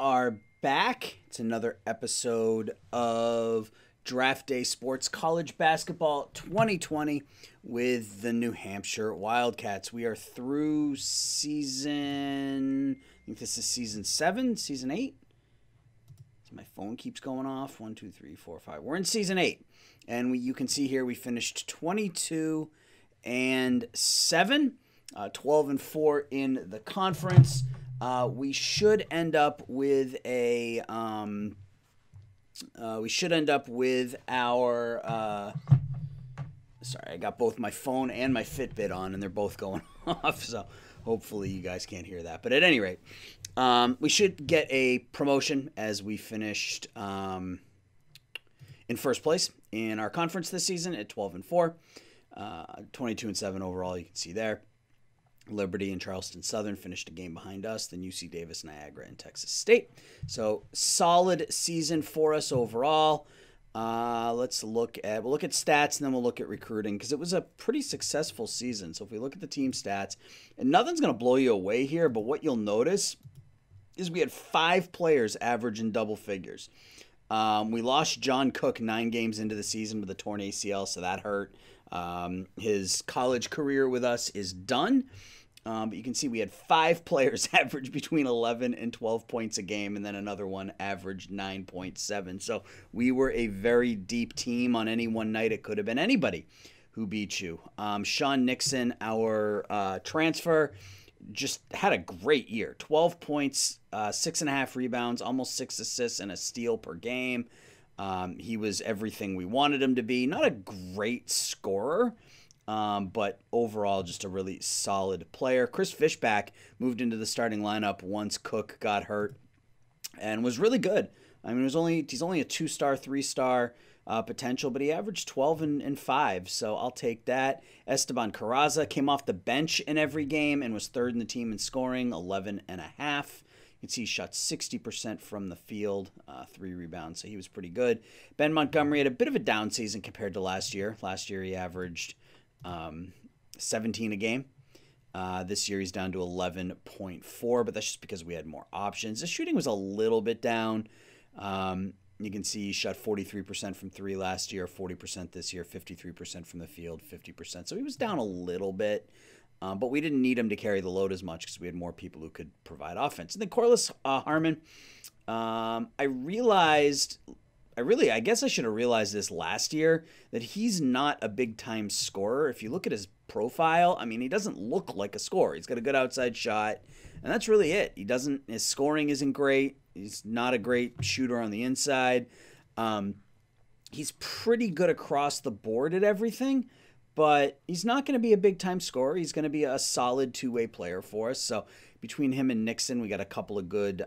are back. It's another episode of Draft Day Sports College Basketball 2020 with the New Hampshire Wildcats. We are through season, I think this is season 7, season 8. My phone keeps going off. 1, 2, 3, 4, 5. We're in season 8. And you can see here we finished 22-7, 12-4 in the conference. We should end up with a sorry, I got both my phone and my Fitbit on and they're both going off, so hopefully you guys can't hear that. But at any rate, we should get a promotion as we finished in first place in our conference this season at 12-4, 22-7 overall. You can see there. Liberty and Charleston Southern finished a game behind us, then UC Davis, Niagara, and Texas State. So solid season for us overall. We'll look at stats and then we'll look at recruiting because it was a pretty successful season. So if we look at the team stats, and nothing's going to blow you away here, but what you'll notice is we had 5 players average in double figures. We lost John Cook 9 games into the season with a torn ACL, so that hurt. His college career with us is done. But you can see we had 5 players average between 11 and 12 points a game, and then another one averaged 9.7. So we were a very deep team. On any one night, it could have been anybody who beat you. Sean Nixon, our transfer, just had a great year. 12 points, 6.5 rebounds, almost 6 assists, and a steal per game. He was everything we wanted him to be. Not a great scorer, but overall just a really solid player. Chris Fishback moved into the starting lineup once Cook got hurt and was really good. I mean, he's only a 2-star, 3-star potential, but he averaged 12 and 5, so I'll take that. Esteban Carraza came off the bench in every game and was third in the team in scoring, 11.5. You can see he shot 60% from the field, 3 rebounds, so he was pretty good. Ben Montgomery had a bit of a down season compared to last year. Last year he averaged 17 a game. This year he's down to 11.4, but that's just because we had more options. The shooting was a little bit down. You can see he shot 43% from 3 last year, 40% this year, 53% from the field, 50%. So he was down a little bit. But we didn't need him to carry the load as much because we had more people who could provide offense. And then Corliss Harmon, I guess I should have realized this last year, that he's not a big-time scorer. If you look at his profile, I mean, he doesn't look like a scorer. He's got a good outside shot, and that's really it. His scoring isn't great. He's not a great shooter on the inside. He's pretty good across the board at everything, but he's not going to be a big-time scorer. He's going to be a solid two-way player for us. So between him and Nixon, we got a couple of good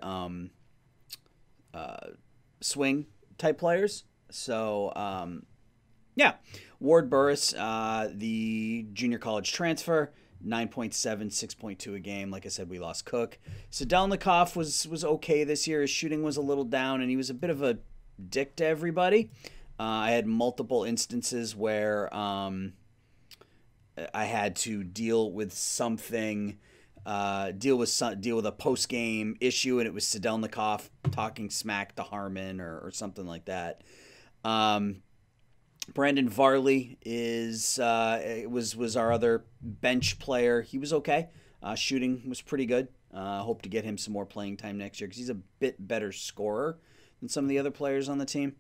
swing-type players. So, yeah. Ward Burris, the junior college transfer, 9.7, 6.2 a game. Like I said, we lost Cook. Sedelnikov was okay this year. His shooting was a little down, and he was a bit of a dick to everybody. I had multiple instances where I had to deal with something, deal with a post-game issue, and it was Sedelnikov talking smack to Harmon or something like that. Brandon Varley was our other bench player. He was okay. Shooting was pretty good. Hope to get him some more playing time next year because he's a bit better scorer than some of the other players on the team.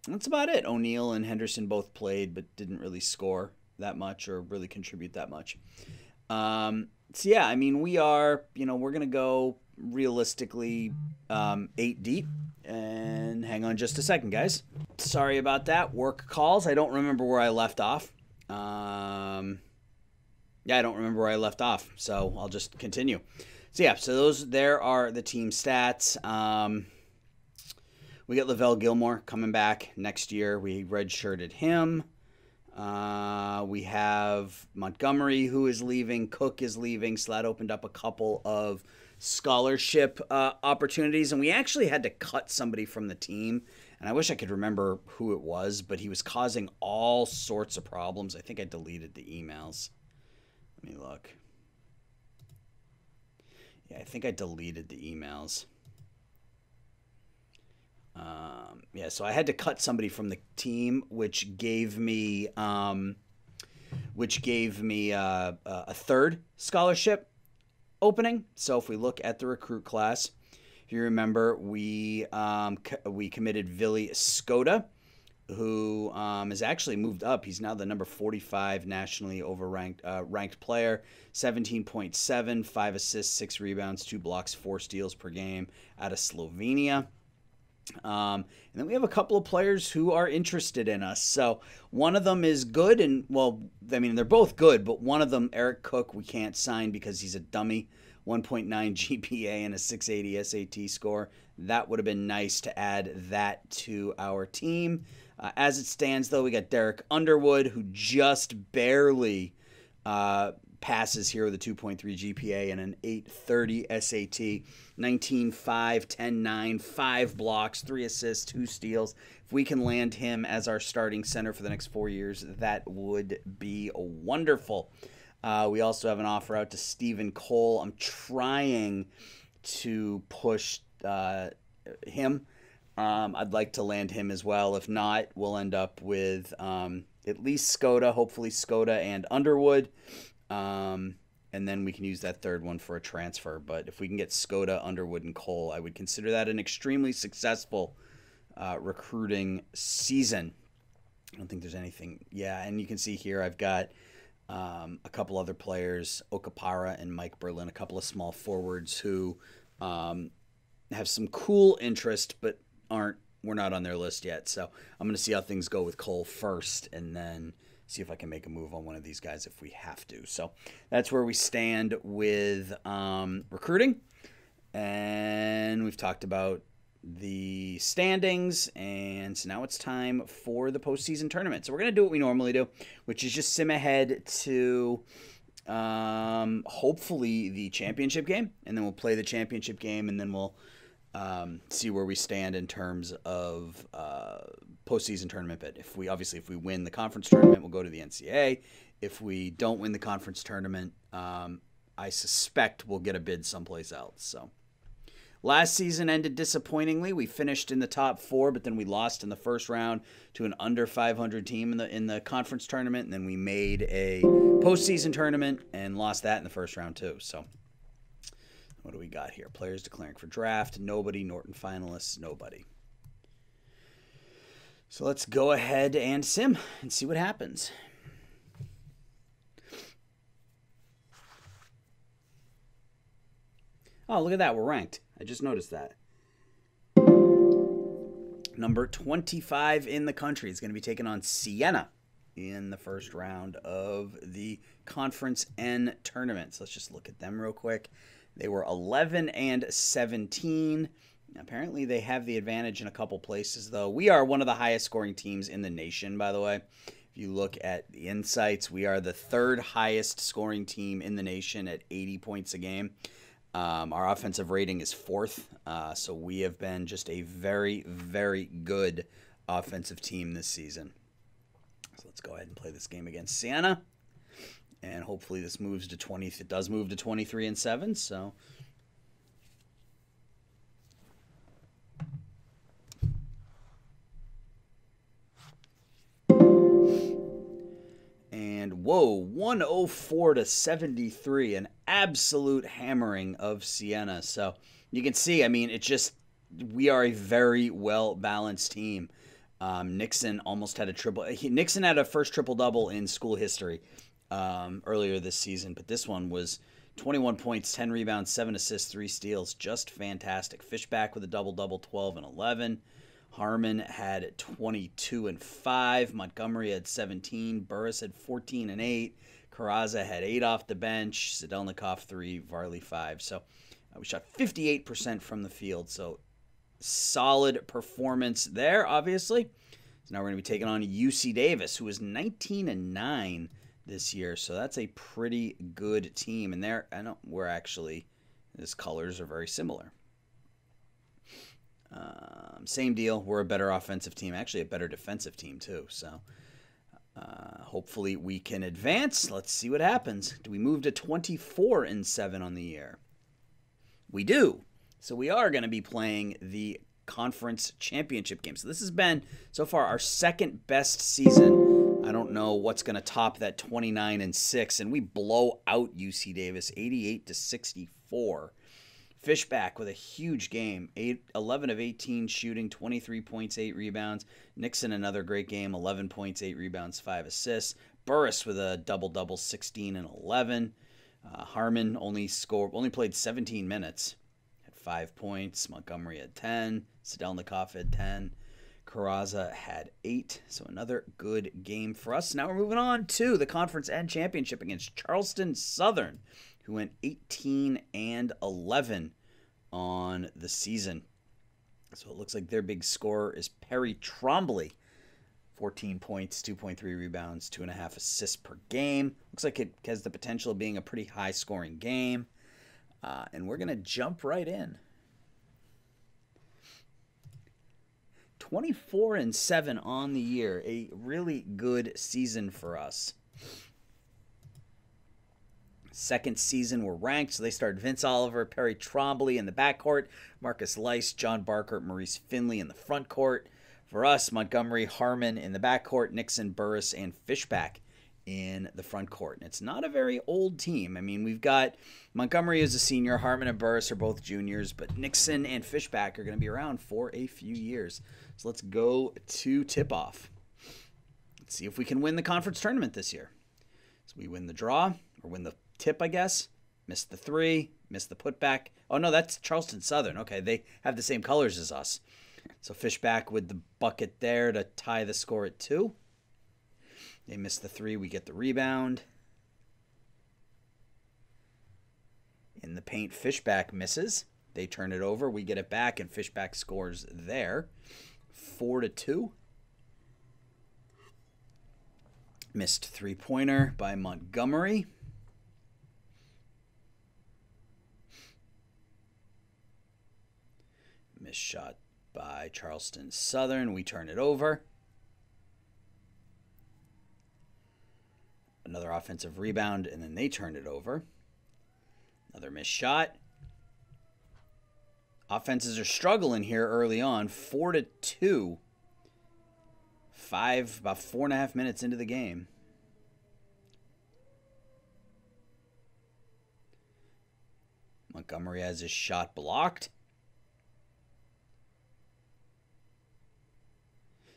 That's about it. O'Neal and Henderson both played but didn't really score that much or really contribute that much. So yeah, I mean, we're going to go realistically 8 deep. And hang on just a second, guys. Sorry about that. Work calls. I don't remember where I left off. Yeah, I don't remember where I left off, so I'll just continue. So yeah, there are the team stats. We got Lavelle Gilmore coming back next year. We redshirted him. We have Montgomery, who is leaving. Cook is leaving. So that opened up a couple of scholarship opportunities. And we actually had to cut somebody from the team. And I wish I could remember who it was, but he was causing all sorts of problems. I think I deleted the emails. Let me look. Yeah, I think I deleted the emails. Yeah, so I had to cut somebody from the team, which gave me a third scholarship opening. So if we look at the recruit class, if you remember, we committed Vili Skoda, who has actually moved up. He's now the number 45 nationally ranked player. 17.7, 5 assists, 6 rebounds, 2 blocks, 4 steals per game out of Slovenia. And then we have a couple of players who are interested in us. So one of them is good, and well, I mean, they're both good, but one of them, Eric Cook, we can't sign because he's a dummy. 1.9 GPA and a 680 SAT score. That would have been nice to add that to our team. As it stands, though, we got Derek Underwood, who just barely passes here with a 2.3 GPA and an 830 SAT. 19-5, 10-9, 5 blocks, 3 assists, 2 steals. If we can land him as our starting center for the next 4 years, that would be wonderful. We also have an offer out to Stephen Cole. I'm trying to push him. I'd like to land him as well. If not, we'll end up with at least Skoda, hopefully Skoda and Underwood. And then we can use that third one for a transfer. But if we can get Skoda, Underwood, and Cole, I would consider that an extremely successful recruiting season. I don't think there's anything. Yeah, and you can see here I've got a couple other players, Okapara and Mike Berlin, a couple of small forwards who have some cool interest, but we're not on their list yet. So I'm going to see how things go with Cole first, and then see if I can make a move on one of these guys if we have to. So that's where we stand with recruiting. And we've talked about the standings, and so now it's time for the postseason tournament. So we're going to do what we normally do, which is just sim ahead to hopefully the championship game, and then we'll play the championship game, and then we'll see where we stand in terms of postseason tournament bid. If we win the conference tournament, we'll go to the NCAA. If we don't win the conference tournament, I suspect we'll get a bid someplace else. So last season ended disappointingly. We finished in the top 4, but then we lost in the first round to an under 500 team in the conference tournament, and then we made a postseason tournament and lost that in the first round too. So what do we got here? Players declaring for draft. Nobody. Norton finalists. Nobody. So let's go ahead and sim and see what happens. Oh, look at that. We're ranked. I just noticed that. Number 25 in the country is going to be taking on Siena in the first round of the Conference N tournament. So let's just look at them real quick. They were 11-17. Apparently, they have the advantage in a couple places, though. We are one of the highest scoring teams in the nation, by the way. If you look at the insights, we are the 3rd highest scoring team in the nation at 80 points a game. Our offensive rating is 4th, so we have been just a very, very good offensive team this season. So let's go ahead and play this game against Siena. And hopefully this moves to 20. It does move to 23-7, so and whoa, 104-73, an absolute hammering of Siena. So you can see, I mean, we are a very well balanced team. Nixon almost had a triple. Nixon had a first triple double in school history earlier this season, but this one was 21 points, 10 rebounds, 7 assists, 3 steals. Just fantastic. Fishback with a double-double, 12 and 11. Harmon had 22 and 5. Montgomery had 17. Burris had 14 and 8. Carrazza had 8 off the bench. Sedelnikov 3. Varley 5. So we shot 58% from the field. So solid performance there, obviously. So now we're going to be taking on UC Davis, who is 19 and 9 this year. So that's a pretty good team. And his colors are very similar. Same deal. We're a better offensive team, actually a better defensive team too. So hopefully we can advance. Let's see what happens. Do we move to 24-7 on the year? We do. So we are going to be playing the conference championship game. So this has been, so far, our second best season. I don't know what's going to top that 29-6, and we blow out UC Davis 88-64. Fishback with a huge game, 11 of 18 shooting, 23 points, 8 rebounds. Nixon, another great game, 11 points, 8 rebounds, 5 assists. Burris with a double-double, 16 and 11. Harmon only played 17 minutes, had 5 points. Montgomery had 10. Sedelnikov had 10. Carrazza had 8. So another good game for us. Now we're moving on to the conference and championship against Charleston Southern, who went 18 and 11 on the season. So it looks like their big scorer is Perry Trombley. 14 points, 2.3 rebounds, 2.5 assists per game. Looks like it has the potential of being a pretty high-scoring game. And we're going to jump right in. 24 and 7 on the year. A really good season for us. Second season we're ranked, so they started Vince Oliver, Perry Trombley in the backcourt, Marcus Lice, John Barker, Maurice Finley in the front court. For us, Montgomery, Harmon in the backcourt, Nixon, Burris, and Fishback in the front court. And it's not a very old team. I mean, we've got Montgomery as a senior, Harmon and Burris are both juniors, but Nixon and Fishback are going to be around for a few years. So let's go to tip-off. Let's see if we can win the conference tournament this year. So we win the draw, or win the tip, I guess. Missed the 3, missed the putback. Oh, no, that's Charleston Southern. Okay, they have the same colors as us. So Fishback with the bucket there to tie the score at 2. They miss the 3, we get the rebound. In the paint, Fishback misses. They turn it over, we get it back, and Fishback scores there. 4-2. Missed three-pointer by Montgomery. Missed shot by Charleston Southern. We turn it over. Another offensive rebound, and then they turn it over. Another missed shot. Offenses are struggling here early on. 4-2. About 4.5 minutes into the game. Montgomery has his shot blocked.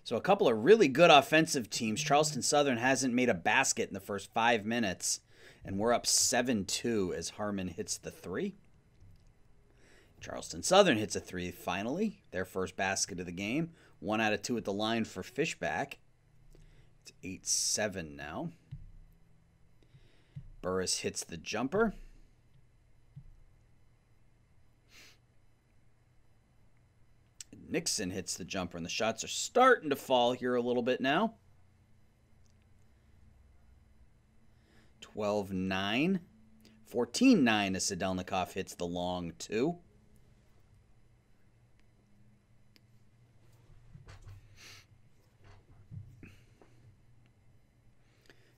So a couple of really good offensive teams. Charleston Southern hasn't made a basket in the first 5 minutes, and we're up 7-2 as Harmon hits the 3. Charleston Southern hits a 3 finally, their first basket of the game. 1 out of 2 at the line for Fishback. It's 8-7 now. Burris hits the jumper. Nixon hits the jumper, and the shots are starting to fall here a little bit now. 12-9. 14-9 as Sedelnikov hits the long 2.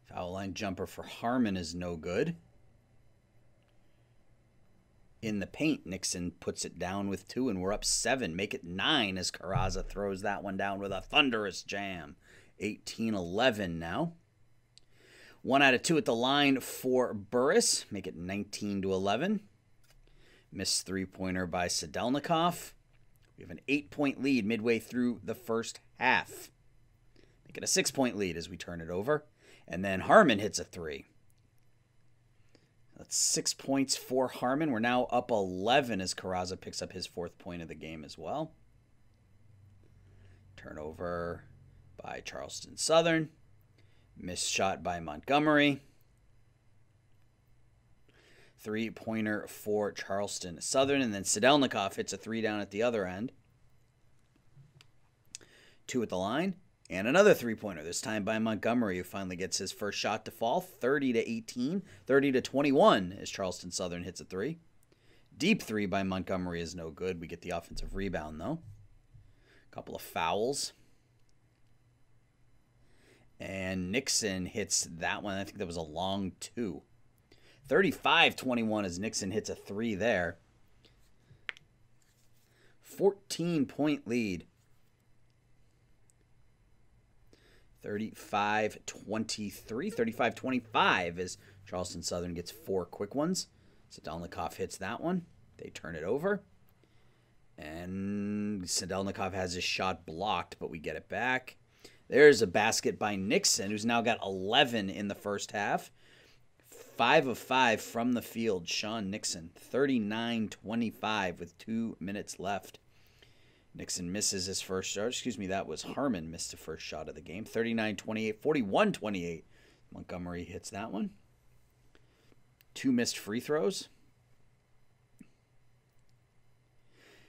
Foul line jumper for Harmon is no good. In the paint, Nixon puts it down with 2, and we're up 7. Make it 9 as Carrazza throws that one down with a thunderous jam. 18-11 now. 1 out of 2 at the line for Burris. Make it 19-11. Missed three-pointer by Sedelnikov. We have an 8-point lead midway through the first half. Make it a 6-point lead as we turn it over. And then Harmon hits a 3. That's 6 points for Harmon. We're now up 11 as Carrazza picks up his 4th point of the game as well. Turnover by Charleston Southern. Missed shot by Montgomery. 3-pointer for Charleston Southern. And then Sedelnikov hits a 3 down at the other end. 2 at the line. And another 3-pointer, this time by Montgomery, who finally gets his first shot to fall. 30-18, 30-21 as Charleston Southern hits a 3. Deep 3 by Montgomery is no good. We get the offensive rebound, though. A couple of fouls. And Nixon hits that one. I think that was a long 2. 35-21 as Nixon hits a 3 there. 14-point lead. 35-23, 35-25 as Charleston Southern gets 4 quick ones. Sedelnikov hits that one. They turn it over. And Sedelnikov has his shot blocked, but we get it back. There's a basket by Nixon, who's now got 11 in the first half. 5 of 5 from the field. Sean Nixon, 39-25 with 2 minutes left. Nixon misses his first shot. Excuse me, that was Harmon missed the first shot of the game. 39-28, 41-28. Montgomery hits that one. 2 missed free throws.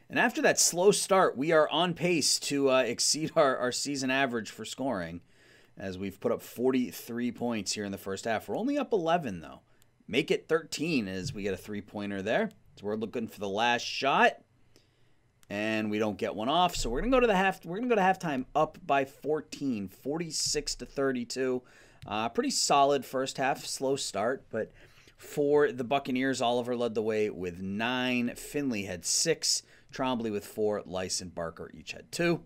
And after that slow start, we are on pace to exceed our season average for scoring, as we've put up 43 points here in the first half. We're only up 11, though. Make it 13 as we get a 3-pointer there. So we're looking for the last shot, and we don't get one off. So we're gonna go to halftime up by 14, 46-32. Pretty solid first half, slow start, but for the Buccaneers, Oliver led the way with 9. Finley had 6. Trombley with 4. Lice and Barker each had 2.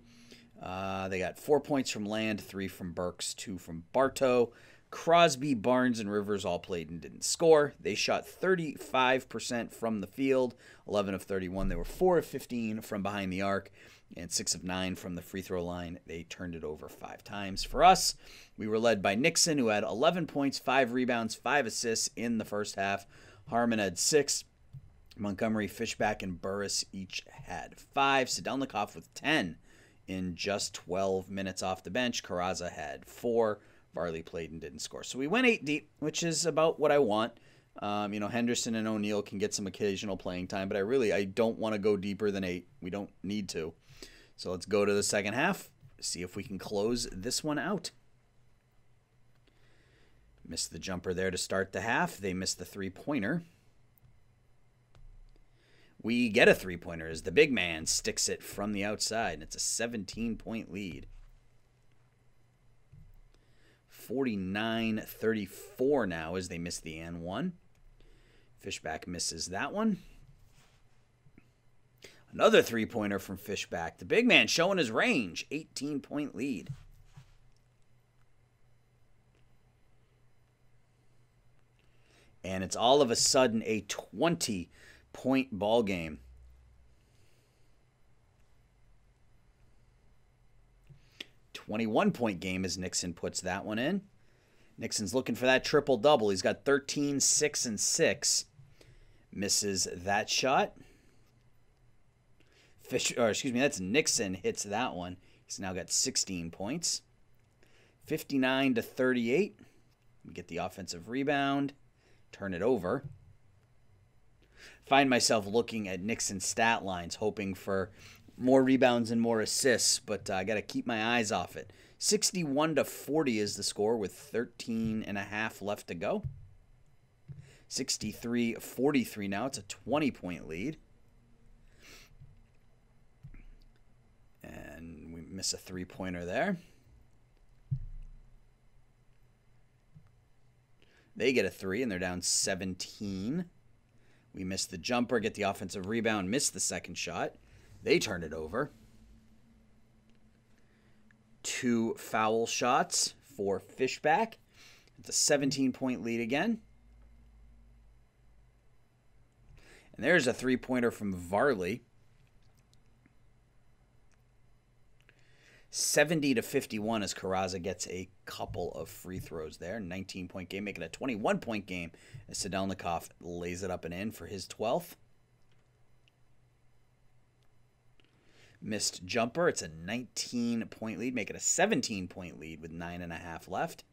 They got 4 points from Land, 3 from Burks, 2 from Bartow. Crosby, Barnes, and Rivers all played and didn't score. They shot 35% from the field, 11 of 31. They were 4 of 15 from behind the arc, and 6 of 9 from the free throw line. They turned it over 5 times. For us, we were led by Nixon, who had 11 points, 5 rebounds, 5 assists in the first half. Harmon had 6. Montgomery, Fishback, and Burris each had 5. Sedelnikov with 10 in just 12 minutes off the bench. Carrazza had 4. Varley played and didn't score. So we went 8 deep, which is about what I want. Henderson and O'Neal can get some occasional playing time, but I don't want to go deeper than 8. We don't need to. So let's go to the second half, see if we can close this one out. Missed the jumper there to start the half. They missed the 3-pointer. We get a 3-pointer as the big man sticks it from the outside, and it's a 17-point lead. 49-34 now as they miss the and one. Fishback misses that one. Another 3-pointer from Fishback. The big man showing his range. 18-point lead. And it's all of a sudden a 20-point ball game. .1 game as Nixon puts that one in. Nixon's looking for that triple-double. He's got 13, 6, and 6. Misses that shot. That's Nixon hits that one. He's now got 16 points. 59-38. We get the offensive rebound. Turn it over. Find myself looking at Nixon's stat lines, hoping for more rebounds and more assists, but I got to keep my eyes off it. 61-40 is the score with 13 and a half left to go. 63-43 now. It's a 20-point lead. And we miss a 3-pointer there. They get a 3, and they're down 17. We miss the jumper, get the offensive rebound, miss the second shot. They turn it over. 2 foul shots for Fishback. It's a 17-point lead again. And there's a 3-pointer from Varley. 70-51 as Carrazza gets a couple of free throws there. 19-point game, making a 21-point game as Sedelnikov lays it up and in for his 12th. Missed jumper. It's a 19-point lead, making a 17-point lead with 9.5 left.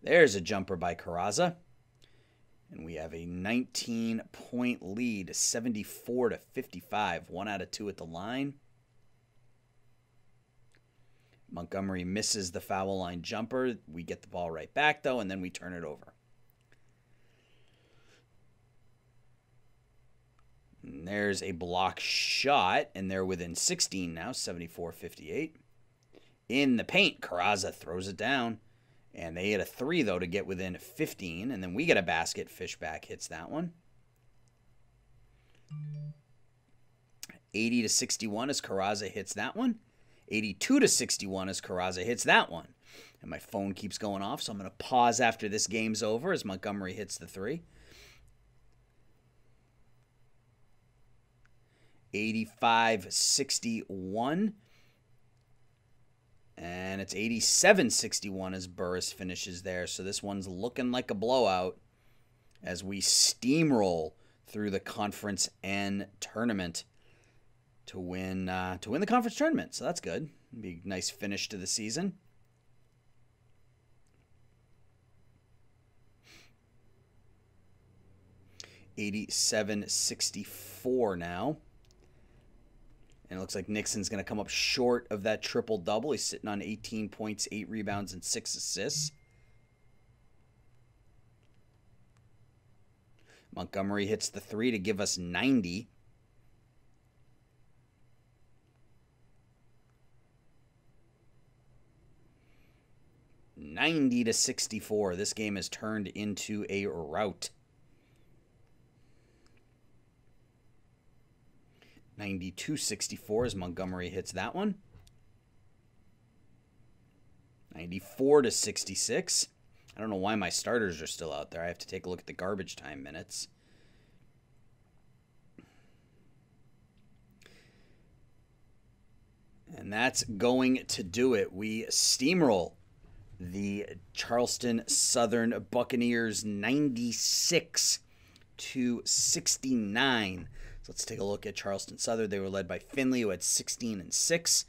There's a jumper by Carrazza. And we have a 19-point lead, 74-55. 1 out of 2 at the line. Montgomery misses the foul line jumper. We get the ball right back, though, and then we turn it over. And there's a block shot, and they're within 16 now, 74-58. In the paint, Carrazza throws it down, and they hit a 3, though, to get within 15, and then we get a basket. Fishback hits that one. 80 to 61 as Carrazza hits that one. 82 to 61 as Carrazza hits that one. And my phone keeps going off, so I'm going to pause after this game's over as Montgomery hits the 3. 85-61. And it's 87-61 as Burris finishes there. So this one's looking like a blowout as we steamroll through the conference and tournament to win the conference tournament. So that's good. It'll be a nice finish to the season. $87-64 now. And it looks like Nixon's going to come up short of that triple-double. He's sitting on 18 points, 8 rebounds, and 6 assists. Montgomery hits the 3 to give us 90. $90-64. This game has turned into a rout. 92-64 as Montgomery hits that one. 94-66. I don't know why my starters are still out there. I have to take a look at the garbage time minutes. And that's going to do it. We steamroll the Charleston Southern Buccaneers 96-69. So let's take a look at Charleston Southern. They were led by Finley, who had 16 and 6.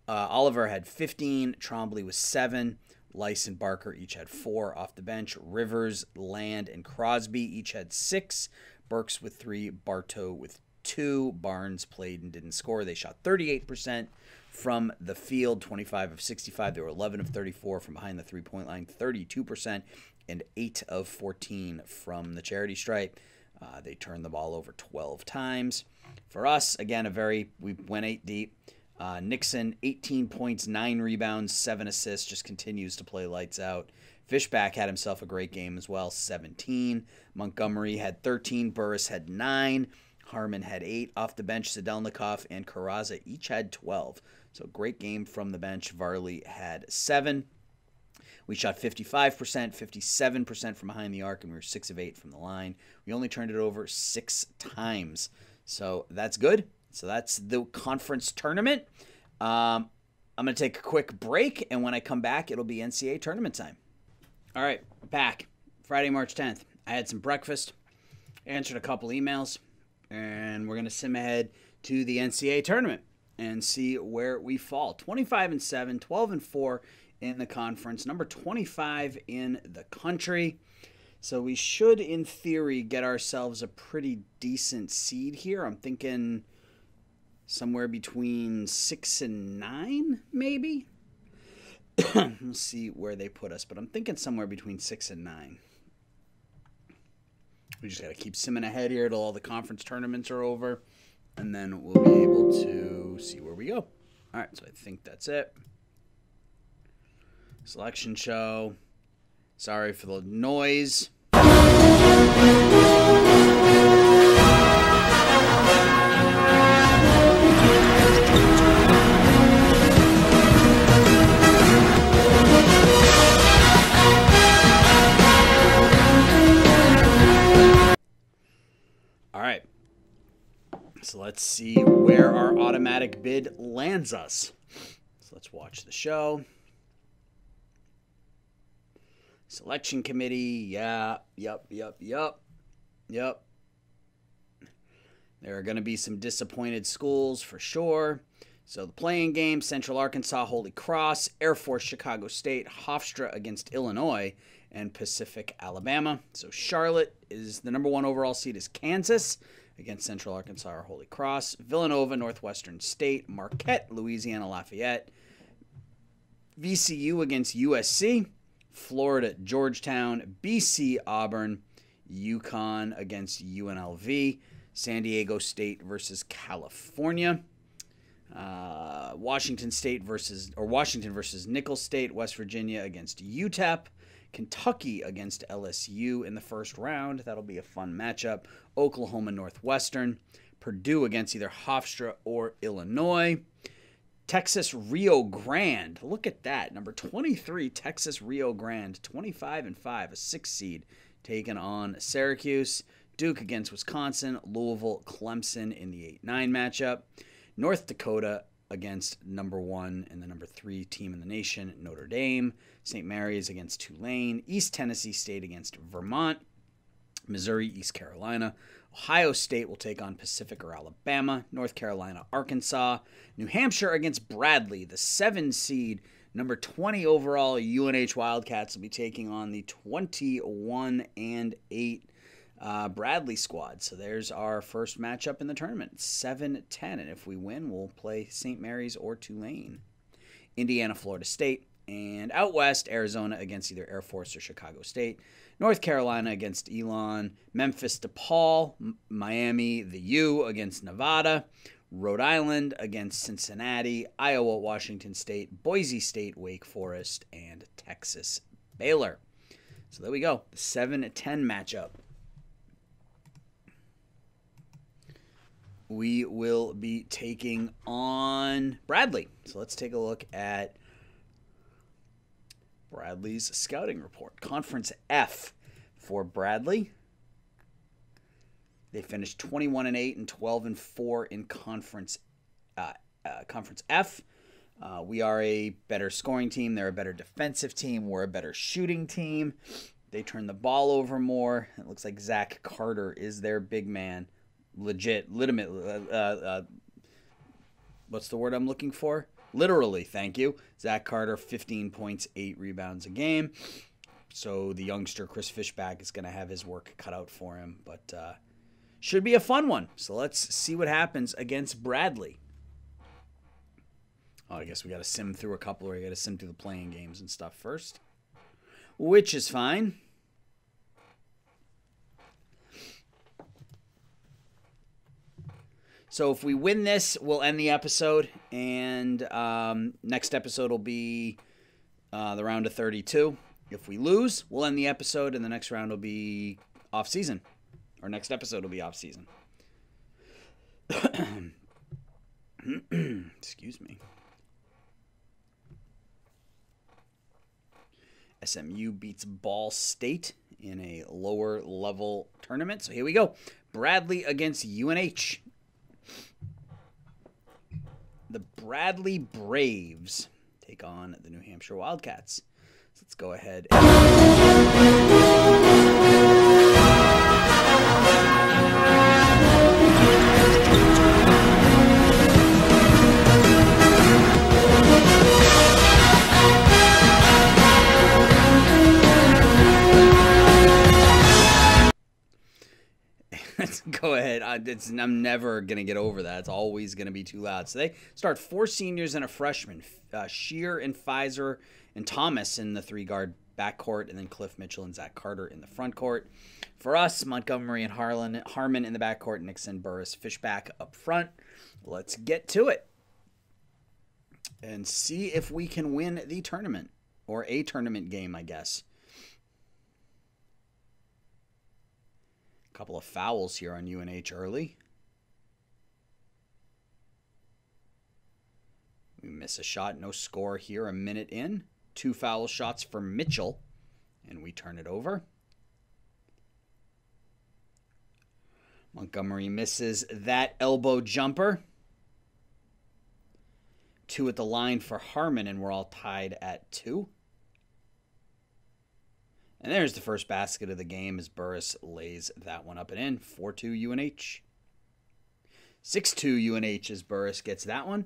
Oliver had 15. Trombley was 7. Lice and Barker each had 4 off the bench. Rivers, Land, and Crosby each had 6. Burks with 3. Bartow with 2. Barnes played and didn't score. They shot 38% from the field, 25 of 65. They were 11 of 34 from behind the three-point line, 32%, and 8 of 14 from the charity stripe. They turned the ball over 12 times. For us, again, we went 8 deep. Nixon, 18 points, 9 rebounds, 7 assists, just continues to play lights out. Fishback had himself a great game as well, 17. Montgomery had 13. Burris had 9. Harmon had 8 off the bench. Sedelnikov and Carrazza each had 12. So great game from the bench. Varley had 7. We shot 55%, 57% from behind the arc, and we were 6 of 8 from the line. We only turned it over 6 times. So that's good. So that's the conference tournament. I'm going to take a quick break, and when I come back, it'll be NCAA tournament time. All right, back. Friday, March 10th. I had some breakfast, answered a couple emails, and we're going to sim ahead to the NCAA tournament and see where we fall. 25-7, 12-4 in the conference, number 25 in the country. So we should, in theory, get ourselves a pretty decent seed here. I'm thinking somewhere between 6 and 9, maybe. We'll see where they put us, but I'm thinking somewhere between 6 and 9. We just got to keep simming ahead here till all the conference tournaments are over, and then we'll be able to see where we go. All right, so I think that's it. Selection show. Sorry for the noise. All right. So let's see where our automatic bid lands us. So let's watch the show. Selection committee, yeah, yep. There are going to be some disappointed schools for sure. So the playing game, Central Arkansas, Holy Cross, Air Force, Chicago State, Hofstra against Illinois, and Pacific, Alabama. So Charlotte is the number 1 overall seed is Kansas against Central Arkansas or Holy Cross. Villanova, Northwestern State, Marquette, Louisiana Lafayette, VCU against USC. Florida, Georgetown, BC, Auburn, UConn against UNLV, San Diego State versus California, Washington versus Nicholls State, West Virginia against UTEP, Kentucky against LSU in the first round. That'll be a fun matchup. Oklahoma, Northwestern, Purdue against either Hofstra or Illinois. Texas Rio Grande. Look at that. Number 23, Texas Rio Grande. 25-5, a 6th seed, taking on Syracuse. Duke against Wisconsin. Louisville, Clemson in the 8-9 matchup. North Dakota against number 1 and the number 3 team in the nation, Notre Dame. St. Mary's against Tulane. East Tennessee State against Vermont. Missouri, East Carolina. Ohio State will take on Pacific or Alabama. North Carolina, Arkansas. New Hampshire against Bradley. The 7 seed, number 20 overall UNH Wildcats will be taking on the 21-8 Bradley squad. So there's our first matchup in the tournament. 7-10. And if we win, we'll play St. Mary's or Tulane. Indiana, Florida State. And out west, Arizona against either Air Force or Chicago State. North Carolina against Elon. Memphis, DePaul. Miami, the U against Nevada. Rhode Island against Cincinnati. Iowa, Washington State. Boise State, Wake Forest. And Texas, Baylor. So there we go. The 7-10 matchup. We will be taking on Bradley. So let's take a look at Bradley's scouting report. Conference F for Bradley. They finished 21-8 and 12-4 in Conference F. We are a better scoring team. They're a better defensive team. We're a better shooting team. They turn the ball over more. It looks like Zach Carter is their big man. Legitimate. What's the word I'm looking for? Literally, thank you. Zach Carter, 15 points, 8 rebounds a game. So the youngster, Chris Fishback, is going to have his work cut out for him. But should be a fun one. So let's see what happens against Bradley. Oh, I guess we got to sim through a couple, or we got to sim through the playing games and stuff first. Which is fine. So if we win this, we'll end the episode, and next episode will be the round of 32. If we lose, we'll end the episode, and the next round will be off-season. Our next episode will be off-season. Excuse me. SMU beats Ball State in a lower-level tournament. So here we go. Bradley against UNH. The Bradley Braves take on the New Hampshire Wildcats. So let's go ahead Let's go ahead. I'm never going to get over that. It's always going to be too loud. So they start 4 seniors and a freshman. Shear and Pfizer and Thomas in the 3-guard backcourt, and then Cliff Mitchell and Zach Carter in the front court. For us, Montgomery and Harmon in the backcourt, Nixon, Burris, Fishback up front. Let's get to it and see if we can win the tournament, or a tournament game, I guess. Couple of fouls here on UNH early. We miss a shot, no score here, a minute in. 2 foul shots for Mitchell, and we turn it over. Montgomery misses that elbow jumper. 2 at the line for Harmon, and we're all tied at 2. And there's the first basket of the game as Burris lays that one up and in. 4-2 UNH. 6-2 UNH as Burris gets that one.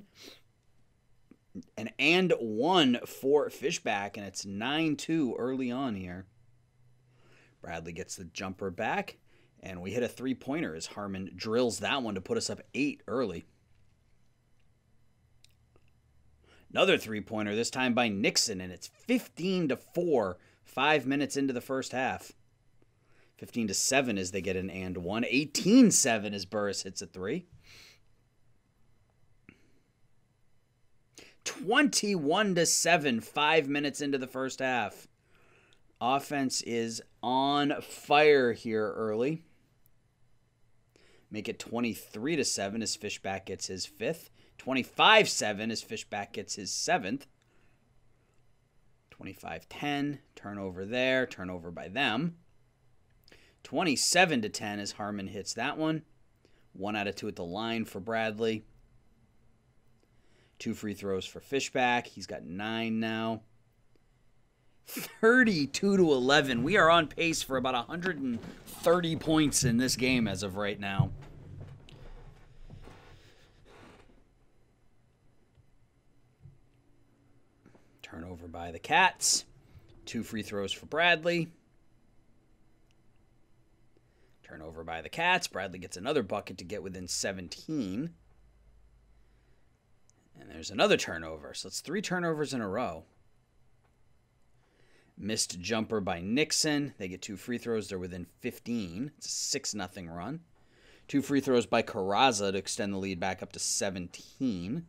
And 1 for Fishback, and it's 9-2 early on here. Bradley gets the jumper back, and we hit a 3-pointer as Harmon drills that one to put us up 8 early. Another 3-pointer, this time by Nixon, and it's 15-4. 5 minutes into the first half. 15-7 as they get an and 1. 18-7 as Burris hits a 3. 21-7, 5 minutes into the first half. Offense is on fire here early. make it 23-7 as Fishback gets his 5th. 25-7 as Fishback gets his 7th. 25-10, turnover there, turnover by them. 27-10 as Harmon hits that one. 1 out of 2 at the line for Bradley. 2 free throws for Fishback. He's got 9 now. 32-11. We are on pace for about 130 points in this game as of right now. Turnover by the Cats. 2 free throws for Bradley. Turnover by the Cats. Bradley gets another bucket to get within 17. And there's another turnover. So it's 3 turnovers in a row. Missed jumper by Nixon. They get 2 free throws. They're within 15. It's a 6-0 run. 2 free throws by Carrazza to extend the lead back up to 17.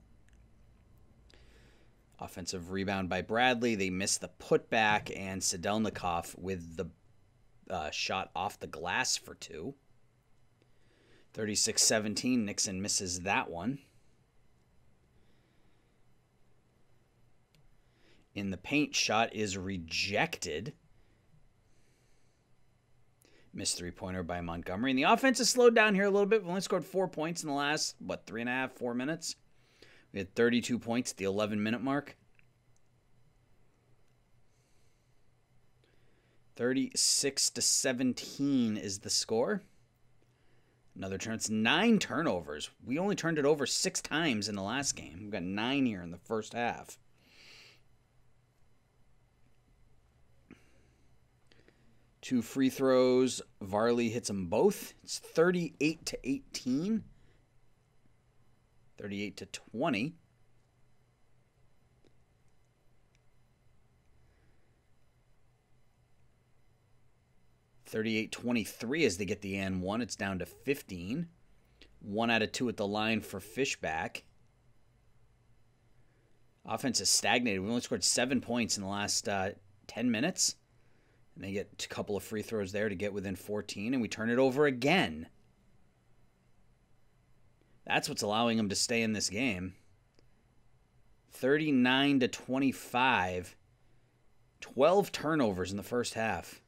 Offensive rebound by Bradley. They miss the putback, and Sedelnikov with the shot off the glass for 2. 36-17. Nixon misses that one. In the paint, shot is rejected. Missed 3-pointer by Montgomery. And the offense has slowed down here a little bit. We've only scored 4 points in the last, 3.5, 4 minutes. We had 32 points at the 11-minute mark. 36-17 is the score. Another turn. It's 9 turnovers. We only turned it over 6 times in the last game. We've got 9 here in the first half. Two free throws. Varley hits them both. It's 38-18. 38-20. (38-23) as they get the and one. It's down to 15. 1 out of 2 at the line for Fishback. Offense is stagnated. We only scored 7 points in the last 10 minutes. And they get a couple of free throws there to get within 14, and we turn it over again. That's what's allowing them to stay in this game. 39-25. 12 turnovers in the first half.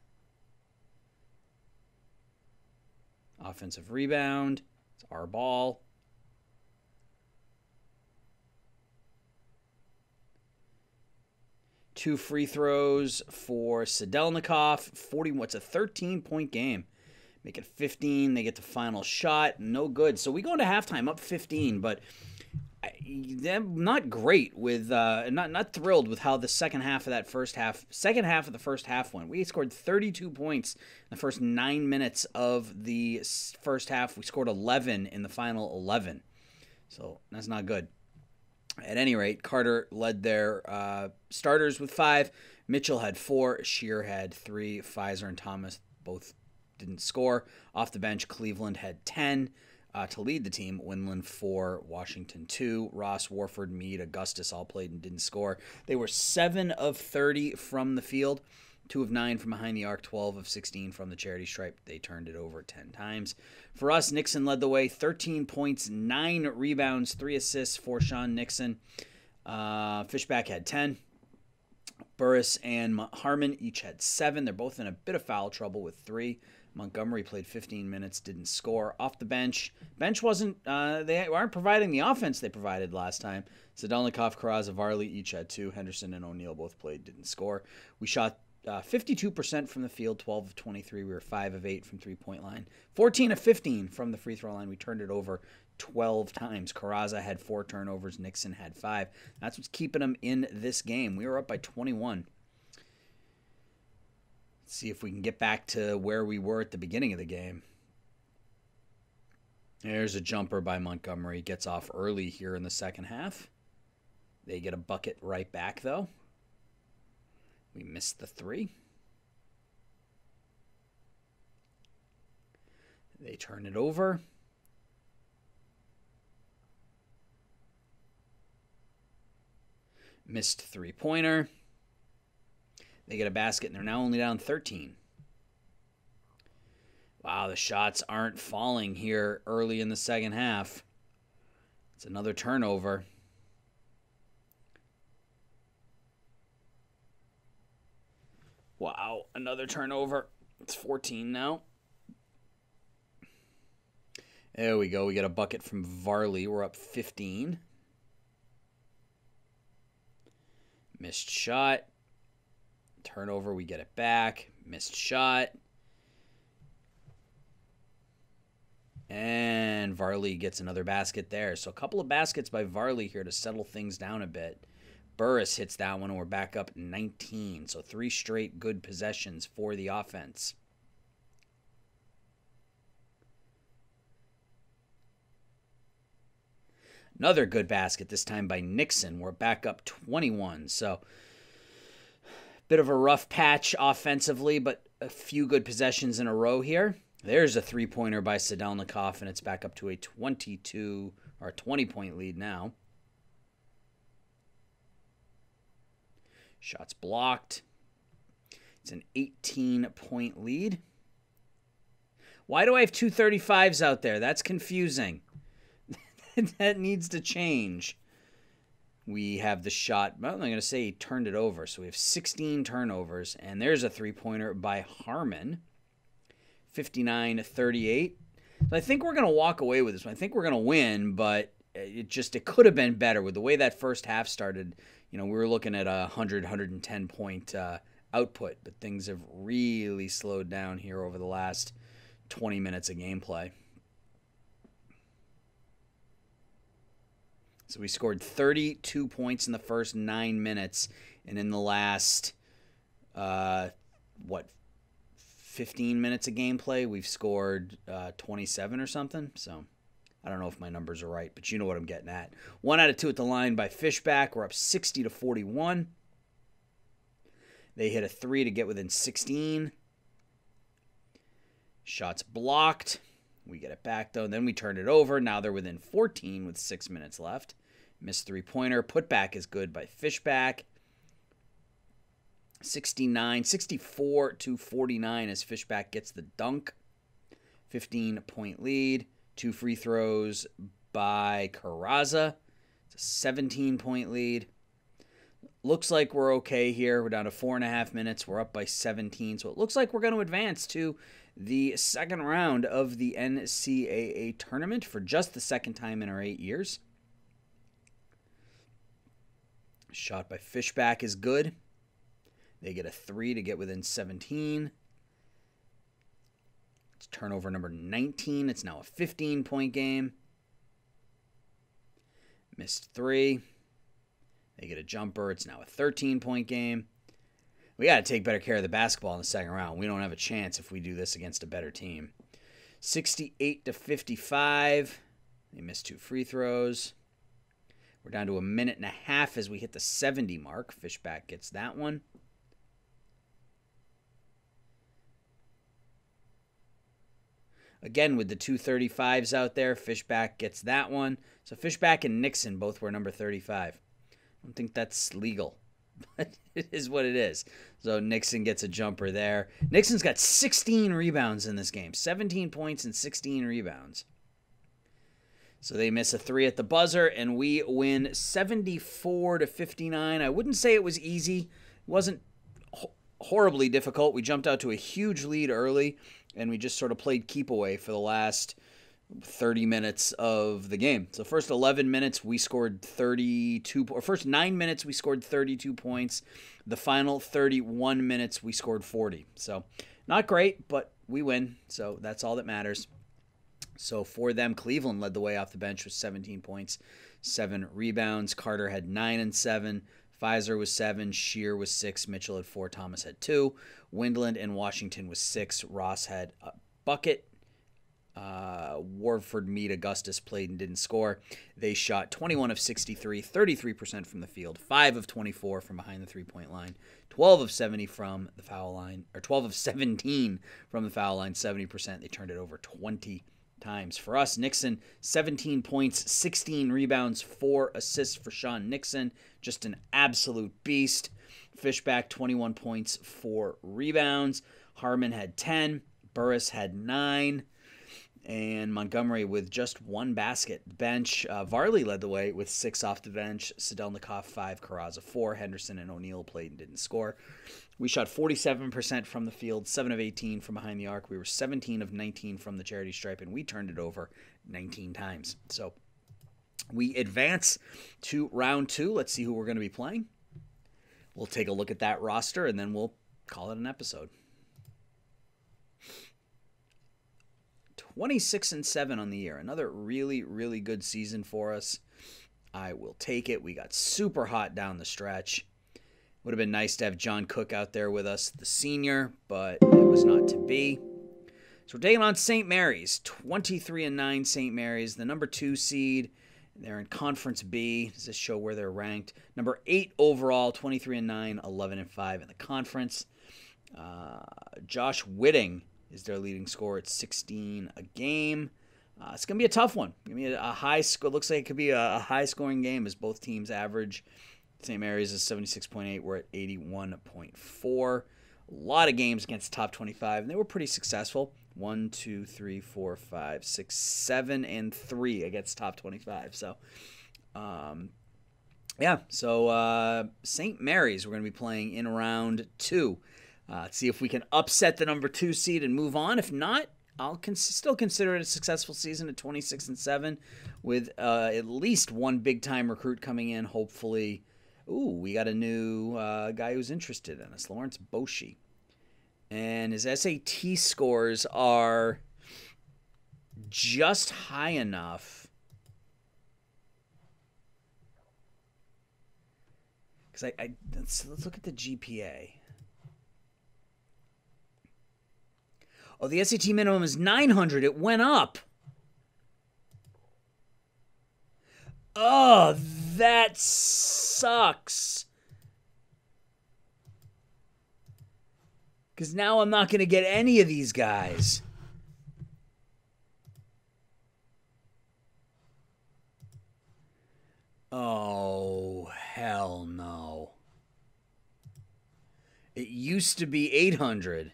Offensive rebound. It's our ball. Two free throws for Sedelnikov. 40. What's a 13-point game? Make it 15. They get the final shot. No good. So we go into halftime up 15, but I'm not great with, not thrilled with how the second half of the first half went. We scored 32 points in the first 9 minutes of the first half. We scored 11 in the final 11. So that's not good. At any rate, Carter led their starters with 5. Mitchell had 4. Shear had 3. Pfizer and Thomas both didn't score. Off the bench, Cleveland had 10 to lead the team. Winland 4. Washington 2. Ross, Warford, Meade, Augustus all played and didn't score. They were 7 of 30 from the field. 2 of 9 from behind the arc, 12 of 16 from the charity stripe. They turned it over 10 times. For us, Nixon led the way, 13 points, 9 rebounds, 3 assists for Sean Nixon. Fishback had 10. Burris and Harmon each had 7. They're both in a bit of foul trouble with 3. Montgomery played 15 minutes, didn't score. Off the bench, wasn't, they aren't providing the offense they provided last time. Sedelnikov, Carrazza, Varley each had 2. Henderson and O'Neal both played, didn't score. We shot 52% from the field, 12 of 23. We were 5 of 8 from three-point line. 14 of 15 from the free throw line. We turned it over 12 times. Carrazza had 4 turnovers. Nixon had 5. That's what's keeping them in this game. We were up by 21. Let's see if we can get back to where we were at the beginning of the game. There's a jumper by Montgomery. Gets off early here in the second half. They get a bucket right back, though. We missed the 3. They turn it over. Missed 3-pointer. They get a basket, and they're now only down 13. Wow, the shots aren't falling here early in the second half. It's another turnover. Wow, another turnover. It's 14 now. There we go. We got a bucket from Varley. We're up 15. Missed shot. Turnover, we get it back. Missed shot. And Varley gets another basket there. So a couple of baskets by Varley here to settle things down a bit. Burris hits that one, and we're back up 19. So 3 straight good possessions for the offense. Another good basket, this time by Nixon. We're back up 21. So bit of a rough patch offensively, but a few good possessions in a row here. There's a 3-pointer by Sadelnikov, and it's back up to a 20-point lead now. Shots blocked. It's an 18-point lead. Why do I have 2 35s out there? That's confusing. That needs to change. We have the shot. Well, I'm going to say he turned it over. So we have 16 turnovers, and there's a 3-pointer by Harmon. 59-38. So I think we're going to walk away with this one. I think we're going to win, but it could have been better with the way that first half started. You know, we were looking at a 110 point output, but things have really slowed down here over the last 20 minutes of gameplay. So we scored 32 points in the first 9 minutes, and in the last 15 minutes of gameplay, we've scored 27 or something. So I don't know if my numbers are right, but you know what I'm getting at. 1 out of 2 at the line by Fishback. We're up 60-41. They hit a 3 to get within 16. Shots blocked. We get it back, though. Then we turn it over. Now they're within 14 with 6 minutes left. Missed 3-pointer. Putback is good by Fishback. 64-49 as Fishback gets the dunk. 15-point lead. 2 free throws by Carrazza. It's a 17-point lead. Looks like we're okay here. We're down to 4.5 minutes. We're up by 17. So it looks like we're going to advance to the second round of the NCAA Tournament for just the second time in our 8 years. Shot by Fishback is good. They get a 3 to get within 17. It's turnover number 19. It's now a 15-point game. Missed 3. They get a jumper. It's now a 13-point game. We got to take better care of the basketball in the second round. We don't have a chance if we do this against a better team. 68-55. They missed 2 free throws. We're down to 1.5 minutes as we hit the 70 mark. Fishback gets that one. Again, with the 2 35s out there, Fishback gets that one. So Fishback and Nixon both were number 35. I don't think that's legal, but it is what it is. So Nixon gets a jumper there. Nixon's got 16 rebounds in this game. 17 points and 16 rebounds. So they miss a 3 at the buzzer, and we win 74-59. I wouldn't say it was easy. It wasn't horribly difficult. We jumped out to a huge lead early, and we just sort of played keep away for the last 30 minutes of the game. So first 11 minutes, we scored 32, or first 9 minutes, we scored 32 points. The final 31 minutes, we scored 40. So not great, but we win. So that's all that matters. So for them, Cleveland led the way off the bench with 17 points, 7 rebounds. Carter had 9 and 7. Pfizer was 7. Shear was 6. Mitchell had 4. Thomas had 2. Windland and Washington was 6. Ross had a bucket. Warford, Meade, Augustus played and didn't score. They shot 21 of 63, 33% from the field, 5 of 24 from behind the three-point line, 12 of 70 from the foul line, or 12 of 17 from the foul line, 70%. They turned it over 20 times. For us, Nixon, 17 points, 16 rebounds, 4 assists for Sean Nixon. Just an absolute beast. Fishback, 21 points, 4 rebounds. Harmon had 10. Burris had 9. And Montgomery with just 1 basket. Bench, Varley led the way with 6 off the bench. Sadelnikov 5, Carrazza 4. Henderson and O'Neal played and didn't score. We shot 47% from the field, 7 of 18 from behind the arc. We were 17 of 19 from the charity stripe, and we turned it over 19 times. So we advance to round 2. Let's see who we're going to be playing. We'll take a look at that roster, and then we'll call it an episode. 26-7 on the year. Another really, really good season for us. I will take it. We got super hot down the stretch. Would have been nice to have John Cook out there with us, the senior, but it was not to be. So we're taking on St. Mary's. 23-9 St. Mary's, the number 2 seed. They're in Conference B. Does this show where they're ranked? Number 8 overall, 23-9, 11-5 in the conference. Josh Whitting is their leading scorer at 16 a game. It's going to be a tough one. It's going to be a high score. Looks like it could be a high-scoring game as both teams average. St. Mary's is 76.8. We're at 81.4. A lot of games against top 25, and they were pretty successful. 1, 2, 3, 4, 5, 6, 7, and 3 against top 25. So, yeah. So St. Mary's we're going to be playing in round 2. See if we can upset the number 2 seed and move on. If not, I'll still consider it a successful season at 26-7 with at least one big-time recruit coming in, hopefully. Ooh, we got a new guy who's interested in us, Lawrence Boshi. And his SAT scores are just high enough. Because let's look at the GPA. Oh, the SAT minimum is 900. It went up. Oh, that sucks. Because now I'm not going to get any of these guys. Oh, hell no. It used to be 800.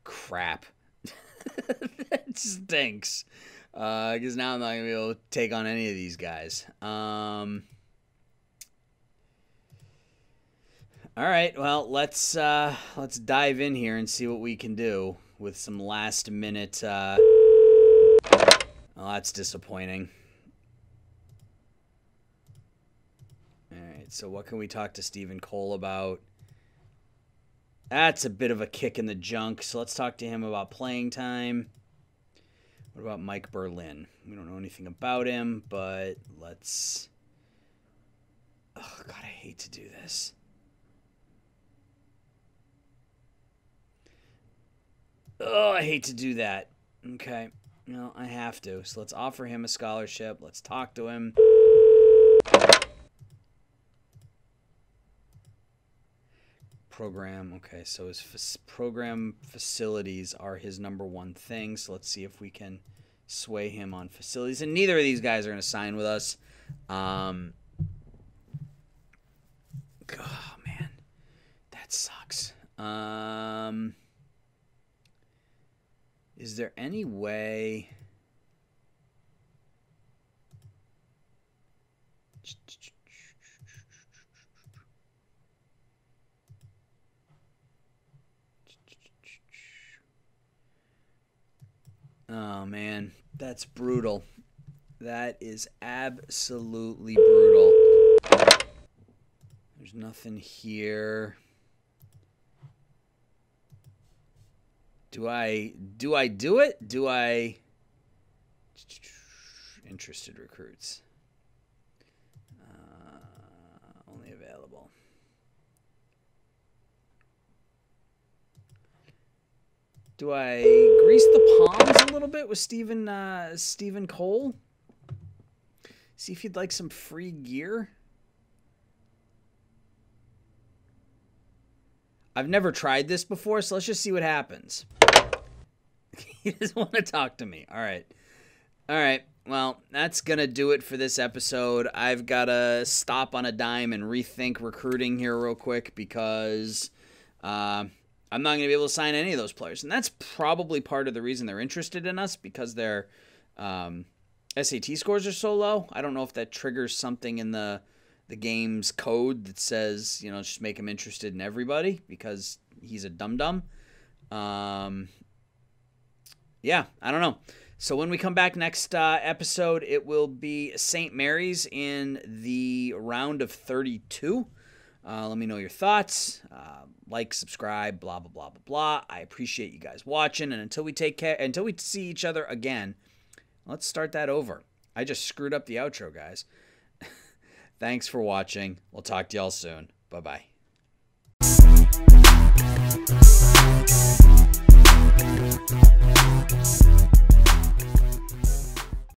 Crap. That stinks. Because now I'm not going to be able to take on any of these guys. All right, well, let's dive in here and see what we can do with some last minute. Oh, that's disappointing. All right, so what can we talk to Stephen Cole about? That's a bit of a kick in the junk, so let's talk to him about playing time. What about Mike Berlin? We don't know anything about him, but let's... Oh, God, I hate to do this. Oh, I hate to do that. Okay. No, I have to. So let's offer him a scholarship. Let's talk to him. Program. Okay, so his program facilities are his number one thing. So let's see if we can sway him on facilities. And neither of these guys are going to sign with us. Oh, man. That sucks. Is there any way... Oh, man. That's brutal. That is absolutely brutal. There's nothing here. Do I do it? Do I... Interested recruits. Only available. Do I grease the palms a little bit with Stephen Cole? See if you'd like some free gear. I've never tried this before, so let's just see what happens. He doesn't want to talk to me. All right. All right. Well, that's going to do it for this episode. I've got to stop on a dime and rethink recruiting here real quick because I'm not going to be able to sign any of those players. And that's probably part of the reason they're interested in us, because their SAT scores are so low. I don't know if that triggers something in the game's code that says, just make him interested in everybody because he's a dum-dum. Yeah, I don't know. So when we come back next episode, it will be St. Mary's in the round of 32. Let me know your thoughts. Like, subscribe, blah, blah, blah, blah, blah. I appreciate you guys watching. And until we see each other again, let's start that over. I just screwed up the outro, guys. Thanks for watching. We'll talk to y'all soon. Bye-bye.